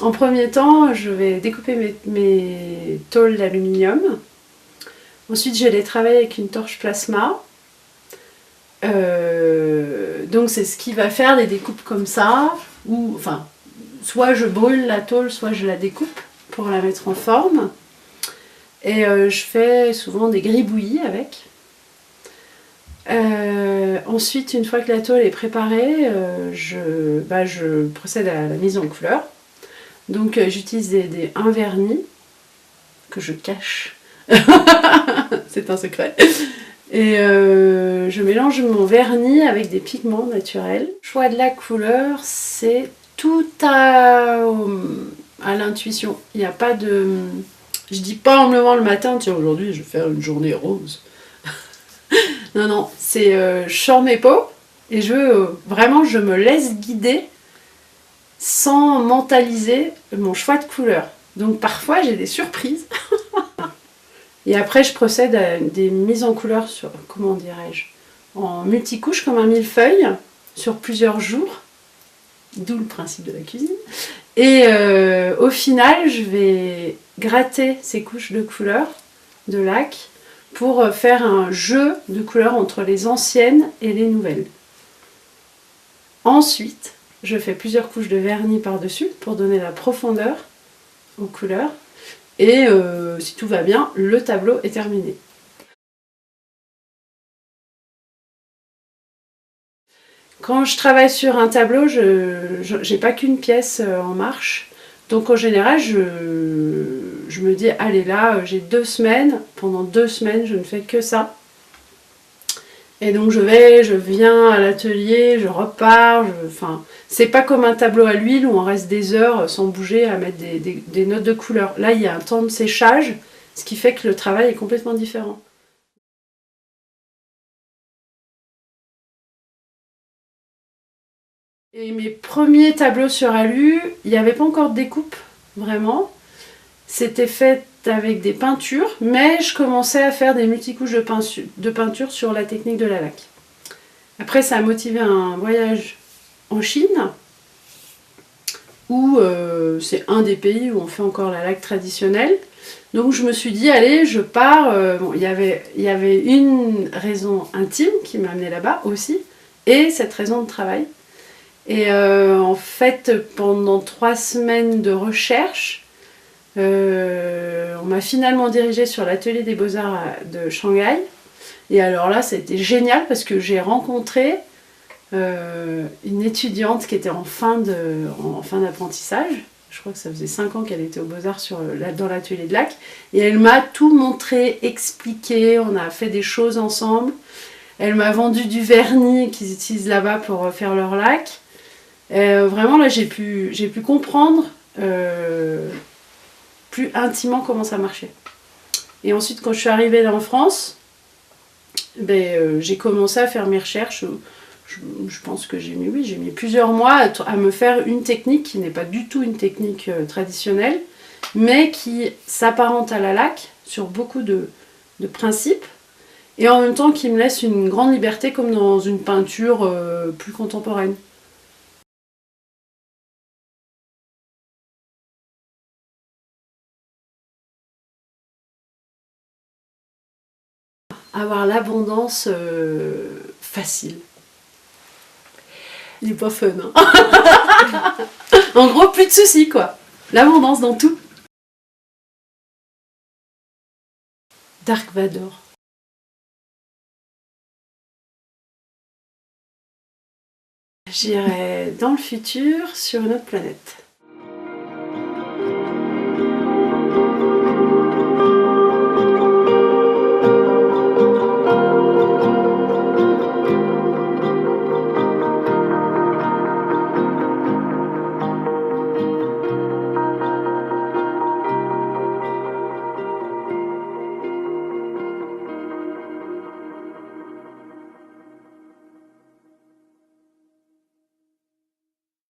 En premier temps, je vais découper mes tôles d'aluminium. Ensuite, je vais les travailler avec une torche plasma. Donc c'est ce qui va faire des découpes comme ça, ou enfin, soit je brûle la tôle, soit je la découpe pour la mettre en forme. Et je fais souvent des gribouillis avec. Ensuite, une fois que la tôle est préparée, je procède à la mise en couleur. Donc j'utilise un vernis que je cache. C'est un secret. Et je mélange mon vernis avec des pigments naturels. Le choix de la couleur, c'est tout à l'intuition. Il n'y a pas de... Je dis pas en me levant le matin, tiens aujourd'hui je vais faire une journée rose. Non, non, c'est je sors mes pots et vraiment je me laisse guider sans mentaliser mon choix de couleur. Donc parfois j'ai des surprises. Et après je procède à des mises en couleur sur, comment dirais-je, en multicouches comme un millefeuille sur plusieurs jours. D'où le principe de la cuisine. Et au final je vais gratter ces couches de couleurs de lac pour faire un jeu de couleurs entre les anciennes et les nouvelles. Ensuite, je fais plusieurs couches de vernis par-dessus pour donner la profondeur aux couleurs. Et si tout va bien, le tableau est terminé. Quand je travaille sur un tableau, je n'ai pas qu'une pièce en marche. Donc en général, je me dis, allez là, j'ai 2 semaines. Pendant 2 semaines, je ne fais que ça. Et donc je viens à l'atelier, je repars. Enfin, c'est pas comme un tableau à l'huile où on reste des heures sans bouger à mettre des notes de couleur. Là, il y a un temps de séchage, ce qui fait que le travail est complètement différent. Et mes premiers tableaux sur alu, il n'y avait pas encore de découpe, vraiment. C'était fait avec des peintures, mais je commençais à faire des multicouches de peinture sur la technique de la laque. Après, ça a motivé un voyage en Chine, où c'est un des pays où on fait encore la laque traditionnelle. Donc je me suis dit, allez, je pars. Bon, il y avait une raison intime qui m'a amenée là-bas aussi, et cette raison de travail. Et en fait, pendant 3 semaines de recherche, on m'a finalement dirigée sur l'atelier des Beaux-Arts de Shanghai. Et alors là, ça a été génial parce que j'ai rencontré une étudiante qui était en fin d'apprentissage. Je crois que ça faisait 5 ans qu'elle était aux Beaux-Arts dans l'atelier de lac. Et elle m'a tout montré, expliqué, on a fait des choses ensemble. Elle m'a vendu du vernis qu'ils utilisent là-bas pour faire leur lac. Vraiment là j'ai pu comprendre plus intimement comment ça marchait. Et ensuite quand je suis arrivée en France, j'ai commencé à faire mes recherches. Je pense que j'ai mis plusieurs mois à me faire une technique qui n'est pas du tout une technique traditionnelle, mais qui s'apparente à la laque sur beaucoup de principes, et en même temps qui me laisse une grande liberté comme dans une peinture plus contemporaine. Avoir l'abondance facile. Il est pas fun, hein. En gros, plus de soucis, quoi. L'abondance dans tout. Dark Vador. J'irai dans le futur sur une autre planète.